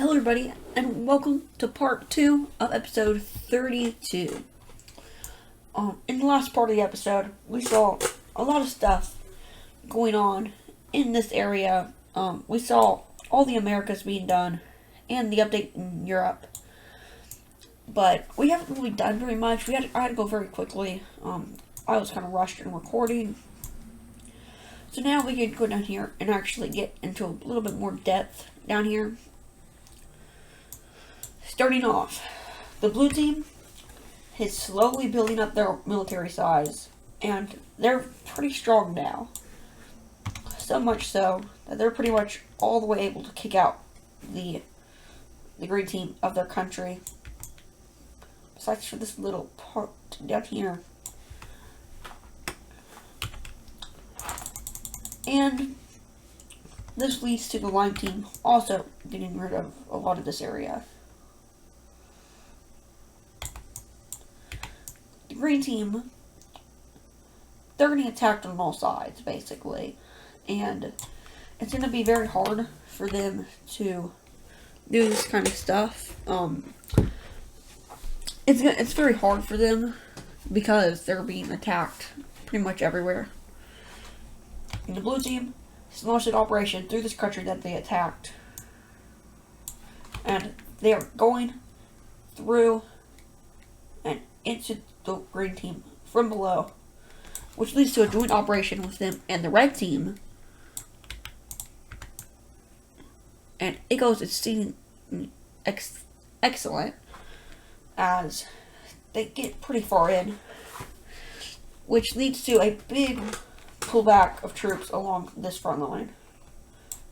Hello, everybody, and welcome to part 2 of episode 32. In the last part of the episode, we saw a lot of stuff going on in this area. We saw all the Americas being done and the update in Europe, but we haven't really done very much. I had to go very quickly. I was kind of rushed in recording. So now we can go down here and actually get into a little bit more depth down here. Starting off, the blue team is slowly building up their military size, and they're pretty strong now. So much so that they're pretty much all the way able to kick out the green team of their country. Besides for this little part down here. And this leads to the lime team also getting rid of a lot of this area. The green team, they're getting attacked on all sides, basically. And it's going to be very hard for them to do this kind of stuff. It's very hard for them because they're being attacked pretty much everywhere. And the blue team has launched an operation through this country that they attacked. And they are going through and into the green team from below, which leads to a joint operation with them and the red team. And it goes exceedingly excellent as they get pretty far in, which leads to a big pullback of troops along this front line.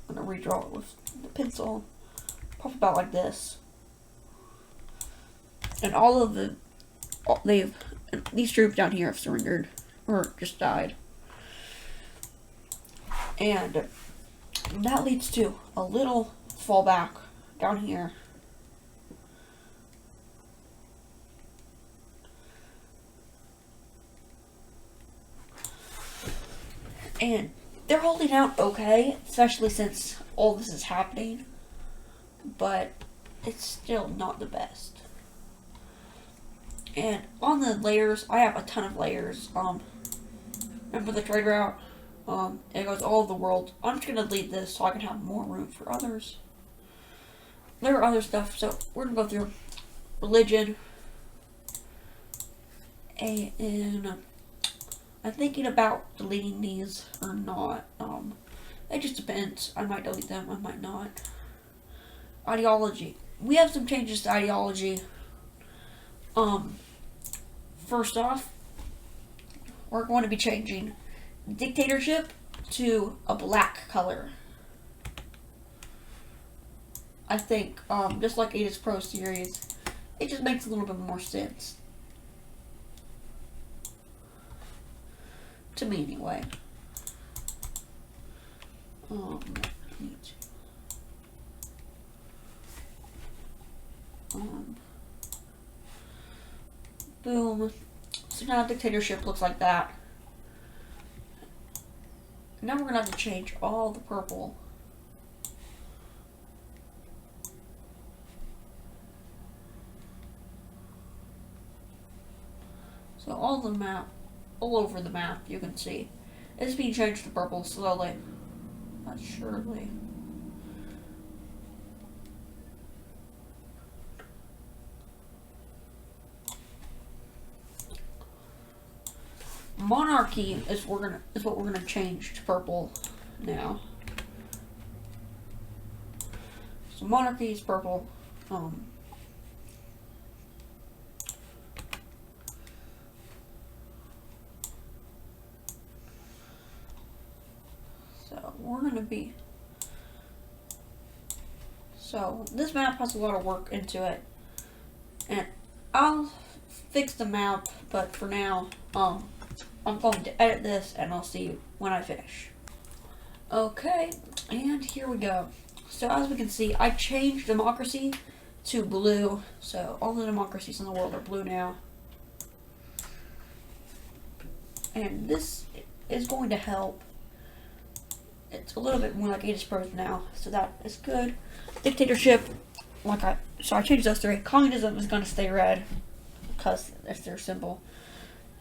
I'm going to redraw it with the pencil, probably about like this. And these troops down here have surrendered, or just died. And that leads to a little fallback down here. And they're holding out okay, especially since all this is happening. But it's still not the best. And on the layers, I have a ton of layers. Remember the trade route? It goes all over the world. I'm just gonna delete this so I can have more room for others. There are other stuff, so we're gonna go through religion. And I'm thinking about deleting these or not. It just depends. I might delete them, I might not. Ideology. We have some changes to ideology. First off, we're going to be changing dictatorship to a black color. I think, just like Ada's Pro series, it just makes a little bit more sense. To me, anyway. Boom. So now dictatorship looks like that. Now we're gonna have to change all the purple. So all over the map, you can see it's being changed to purple slowly, but surely. Monarchy is what we're gonna change to purple now. So monarchy is purple. So we're gonna be. So this map has a lot of work into it, and I'll fix the map. But for now, I'm going to edit this and I'll see you when I finish. Okay, and here we go. So as we can see, I changed democracy to blue. So all the democracies in the world are blue now. And this is going to help. It's a little bit more like Ada's Pros now, so that is good. Dictatorship, so I changed those three. Communism is going to stay red because it's their symbol.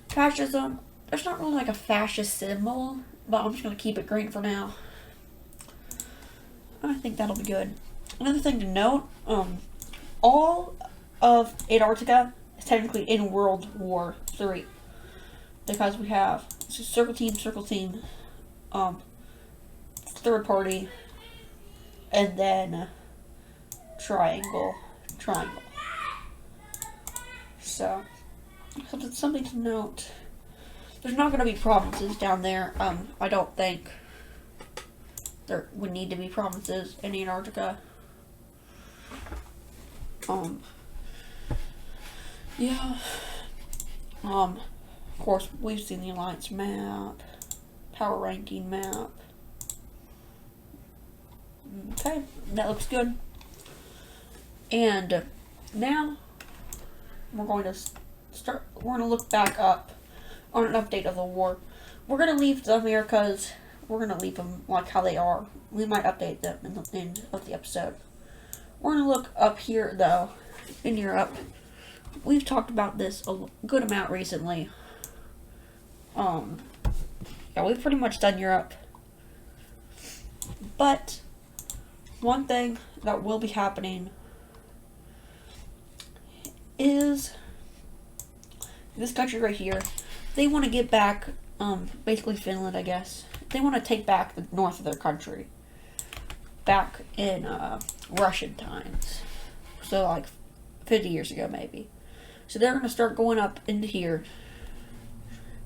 Fascism, there's not really like a fascist symbol, but I'm just going to keep it green for now. I think that'll be good. Another thing to note, all of Antarctica is technically in World War III. Because we have circle team, third party, and then triangle. So, something to note. There's not going to be provinces down there. I don't think there would need to be provinces in Antarctica. Yeah. Of course, we've seen the Alliance map, power ranking map. Okay, that looks good. And now we're going to look back up on an update of the war. We're going to leave the Americas. We're going to leave them like how they are. We might update them in the end of the episode. We're going to look up here, though, in Europe. We've talked about this a good amount recently. Yeah, we've pretty much done Europe. But one thing that will be happening is this country right here. They want to get back, basically Finland, I guess. They want to take back the north of their country. Back in Russian times. So like 50 years ago maybe. So they're going to start going up into here.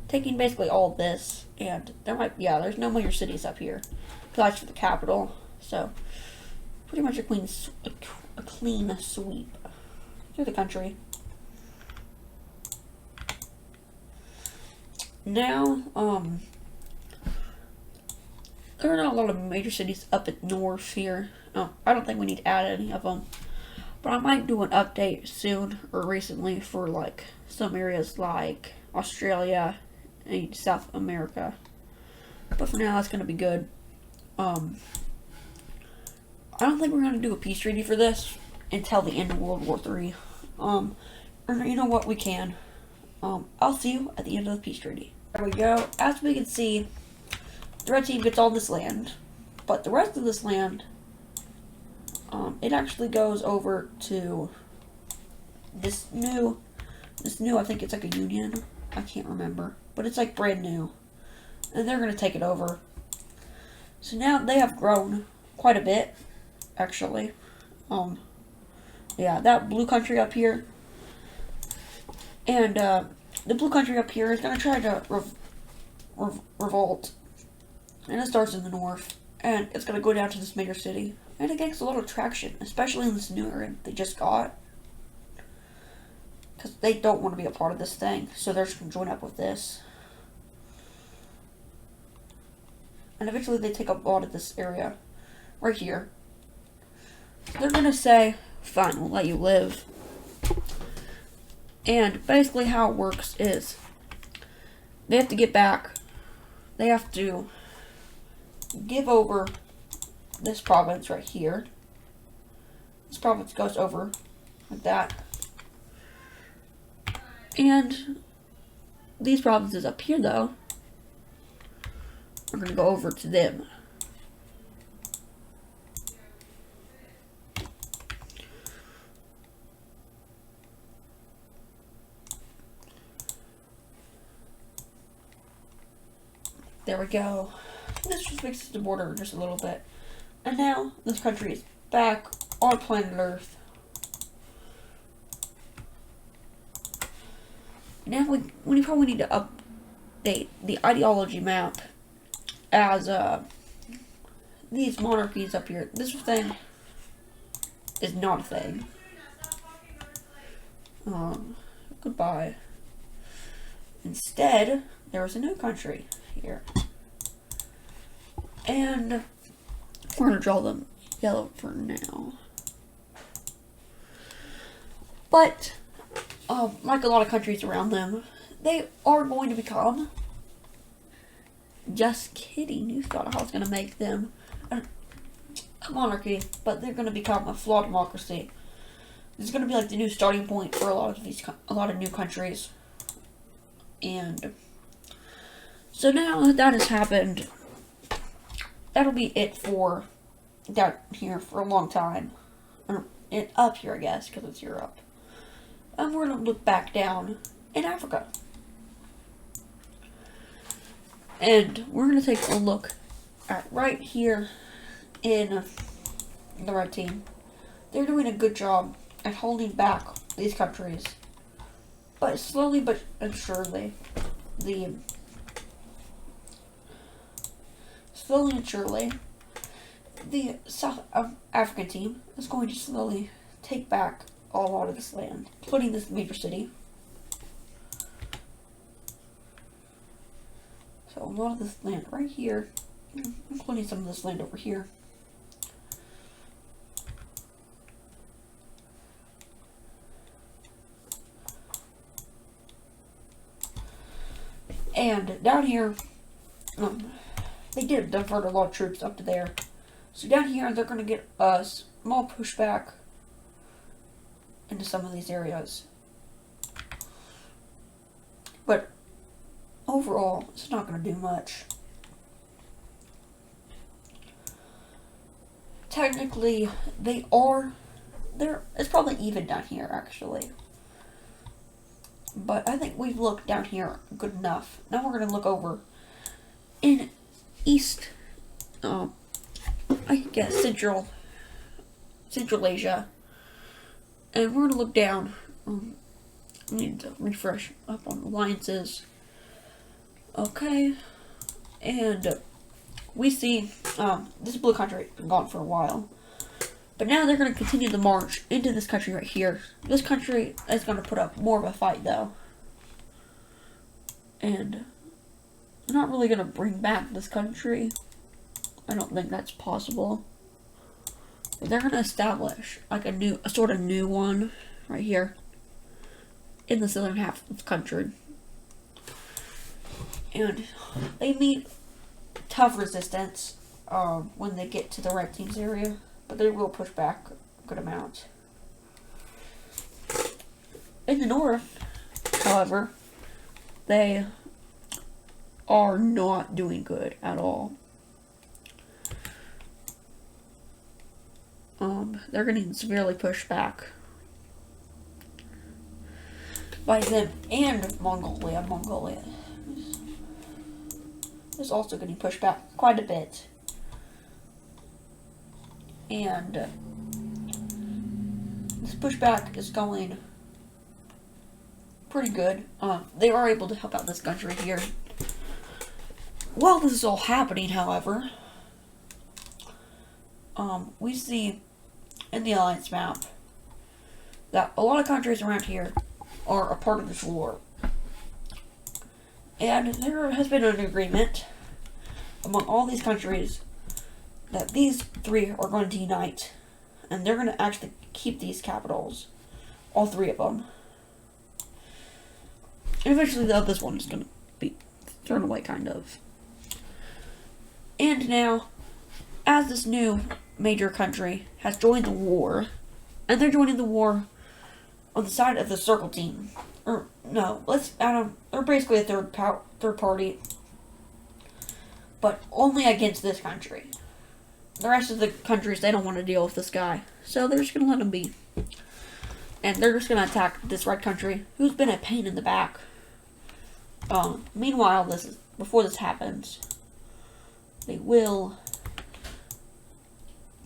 Taking basically all of this. And there's no major cities up here. Besides for the capital. So pretty much a clean sweep through the country. Now, there are not a lot of major cities up at north here. I don't think we need to add any of them. But I might do an update soon or recently for like some areas like Australia and South America. But for now, that's going to be good. I don't think we're going to do a peace treaty for this until the end of World War III. Or you know what, we can. I'll see you at the end of the peace treaty. There we go. As we can see, the red team gets all this land, but the rest of this land, it actually goes over to this new, I think it's like a union. I can't remember, but it's like brand new, and they're going to take it over. So now they have grown quite a bit, actually. Yeah, that blue country up here, and the blue country up here is going to try to revolt, and it starts in the north, and it's going to go down to this major city, and it gets a lot of traction, especially in this new area they just got, because they don't want to be a part of this thing, so they're just going to join up with this. And eventually they take up a lot of this area right here. They're going to say, fine, we'll let you live. And basically how it works is they have to get back. They have to give over this province right here. This province goes over like that. And these provinces up here, though, are going to go over to them. There we go. This just fixes the border just a little bit. And now, this country is back on planet Earth. Now we probably need to update the ideology map as these monarchies up here. This thing is not a thing. Goodbye. Instead, there was a new country here. And we're going to draw them yellow for now. But, like a lot of countries around them, they are going to become... Just kidding, you thought I was going to make them a monarchy, but they're going to become a flawed democracy. This is going to be like the new starting point for a lot of new countries. And so now that has happened, that'll be it for down here for a long time. And up here, I guess, because it's Europe. And we're going to look back down in Africa. And we're going to take a look at right here in the red team. They're doing a good job at holding back these countries. But slowly but surely, the South African team is going to slowly take back a lot of this land, including this major city. So a lot of this land right here, including some of this land over here. And down here, they did divert a lot of troops up to there. So down here, they're going to get a small pushback into some of these areas. But overall, it's not going to do much. Technically, it's probably even down here, actually. But I think we've looked down here good enough. Now we're going to look over in East, I guess, Central Asia. And we're going to look down. I need to refresh up on alliances. Okay. And we see this blue country has been gone for a while. But now they're going to continue the march into this country right here. This country is going to put up more of a fight, though. And they're not really going to bring back this country. I don't think that's possible. But they're going to establish like a sort of new one right here in the southern half of the country. And they meet tough resistance when they get to the red team's area. But they will push back a good amount. In the north, however, they are not doing good at all. They're getting severely pushed back by them and Mongolia. Mongolia is also getting pushed back quite a bit. And this pushback is going pretty good. They are able to help out this country here. While this is all happening, however, we see in the alliance map that a lot of countries around here are a part of this war. And there has been an agreement among all these countries that these three are going to unite, and they're going to actually keep these capitals, all three of them. And eventually this one is going to be thrown away, kind of. And now, as this new major country has joined the war, and they're joining the war on the side of the Circle team, or no, they're basically a third party, but only against this country. The rest of the countries, they don't want to deal with this guy. So they're just going to let him be. And they're just going to attack this red country, who's been a pain in the back. Meanwhile, before this happens, they will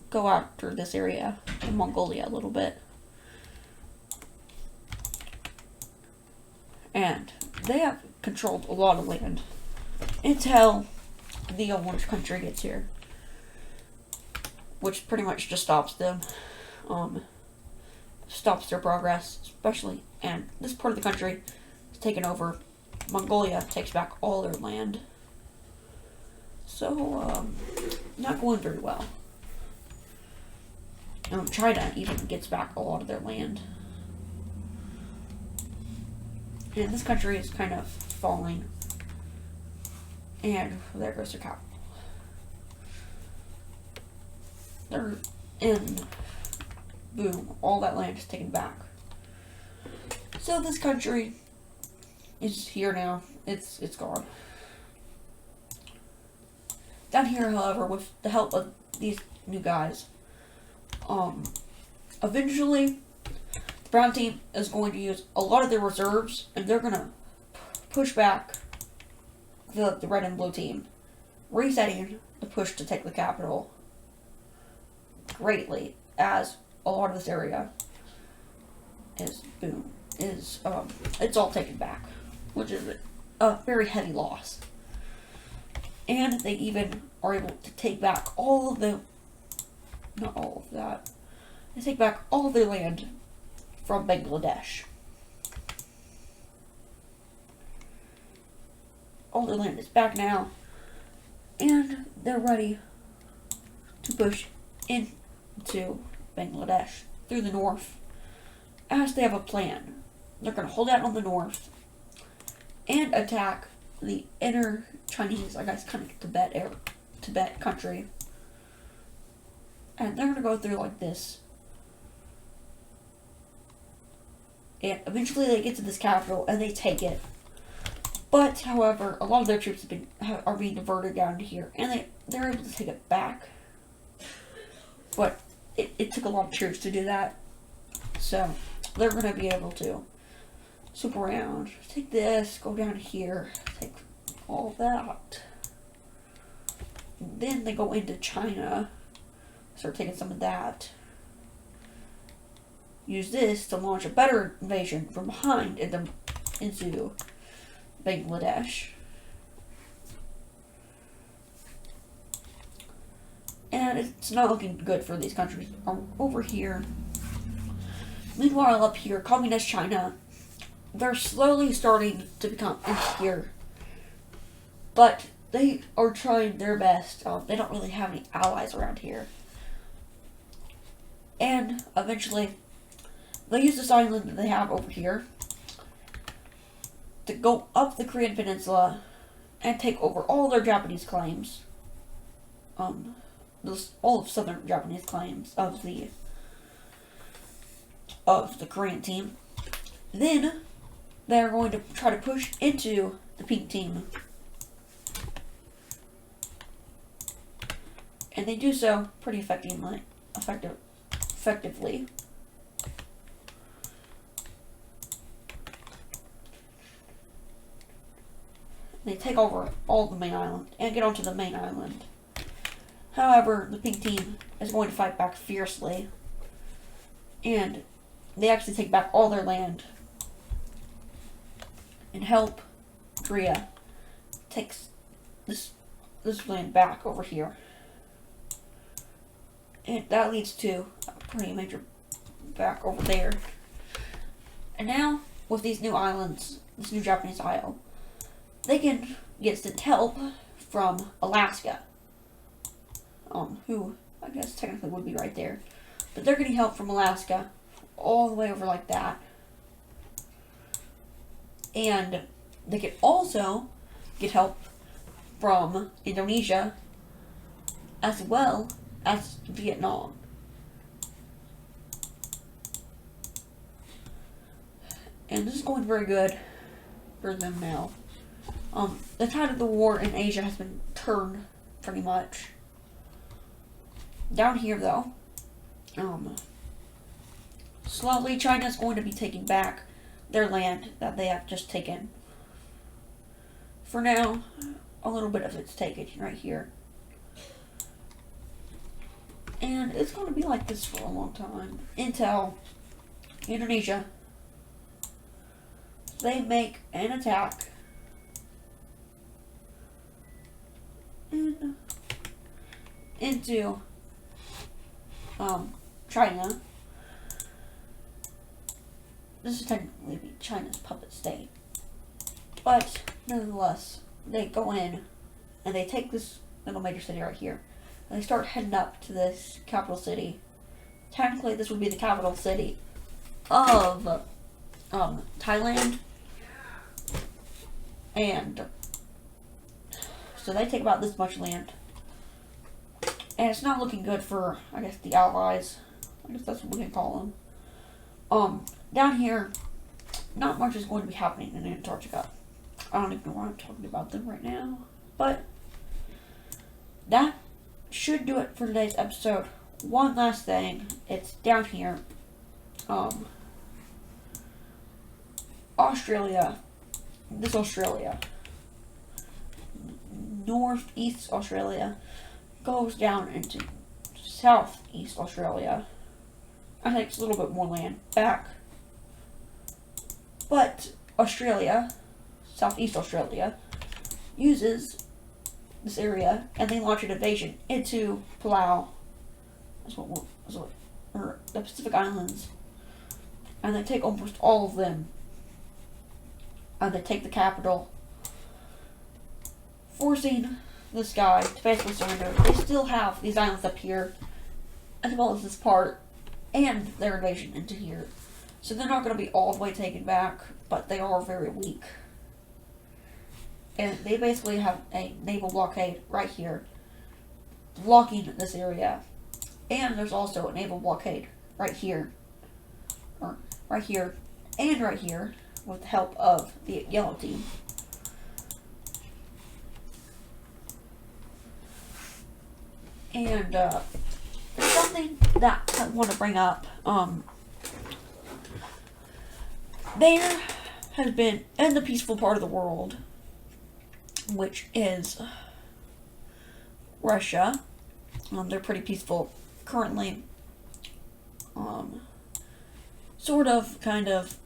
go after this area in Mongolia a little bit. And they have controlled a lot of land until the orange country gets here. Which pretty much just stops them, stops their progress, especially, and this part of the country is taken over. Mongolia takes back all their land. So, not going very well. China even gets back a lot of their land. And this country is kind of falling. And there goes their capital. They're in boom, all that land is taken back. So this country is here now. It's gone. Down here, however, with the help of these new guys, eventually the brown team is going to use a lot of their reserves, and they're gonna push back the red and blue team, resetting the push to take the capital greatly, as a lot of this area is it's all taken back, which is a very heavy loss. And they even are able to take back all of the, not all of that, they take back all of their land from Bangladesh. All their land is back now, and they're ready to push into Bangladesh through the north, as they have a plan. They're going to hold out on the north and attack the inner Chinese, I guess, kind of Tibet country. And they're going to go through like this. And eventually they get to this capital and they take it. But, however, a lot of their troops are being diverted down to here, and they're able to take it back. But it took a lot of troops to do that. So they're going to be able to swoop around, take this, go down here, take all that. Then they go into China, start taking some of that. Use this to launch a better invasion from behind into Bangladesh. And it's not looking good for these countries over here. Meanwhile, up here, Communist China, they're slowly starting to become insecure. But they are trying their best. They don't really have any allies around here. And eventually, they use this island that they have over here to go up the Korean Peninsula and take over all their Japanese claims. All of southern Japanese claims of the Korean team. Then they're going to try to push into the pink team. And they do so pretty effectively. They take over all the main island and get onto the main island. However, the pink team is going to fight back fiercely. And they actually take back all their land and help Korea take this land back over here. And that leads to a pretty major back over there. And now, with these new islands, this new Japanese isle, they can get sent help from Alaska. Who, I guess, technically would be right there. But they're getting help from Alaska all the way over like that. And they can also get help from Indonesia as well as Vietnam. And this is going very good for them now. The tide of the war in Asia has been turned pretty much. Down here, though, slowly China's going to be taking back their land that they have just taken. For now, a little bit of it's taken right here. And it's going to be like this for a long time. Until Indonesia, they make an attack into China. This is technically China's puppet state. But, nonetheless, they go in and they take this little major city right here. And they start heading up to this capital city. Technically, this would be the capital city of Thailand. And so they take about this much land. And it's not looking good for, I guess, the allies. I guess that's what we can call them. Down here, not much is going to be happening in Antarctica. I don't even know why I'm talking about them right now. But that should do it for today's episode. One last thing. It's down here. Australia. This Australia. Northeast Australia goes down into southeast Australia. I think it's a little bit more land back. But Australia, Southeast Australia, uses this area and they launch an invasion into Palau, or the Pacific Islands, and they take almost all of them, and they take the capital, forcing this guy to basically surrender. They still have these islands up here, as well as this part, and their invasion into here. So they're not going to be all the way taken back, but they are very weak. And they basically have a naval blockade right here, blocking this area. And there's also a naval blockade right here, or right here, and right here, with the help of the yellow team. And something that I want to bring up, there has been, in the peaceful part of the world, which is Russia, they're pretty peaceful currently, sort of, kind of,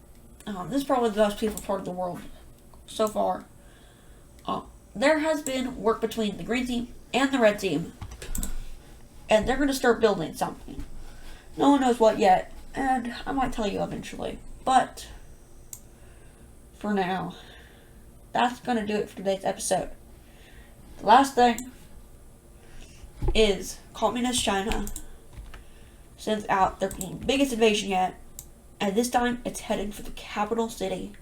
this is probably the most peaceful part of the world so far. There has been work between the green team and the red team, and they're going to start building something. No one knows what yet, and I might tell you eventually, but for now, that's going to do it for today's episode. The last thing is Communist China sends out their biggest invasion yet, and this time it's headed for the capital city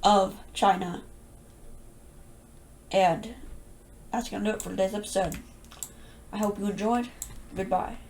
of China. And that's going to do it for today's episode. I hope you enjoyed. Goodbye.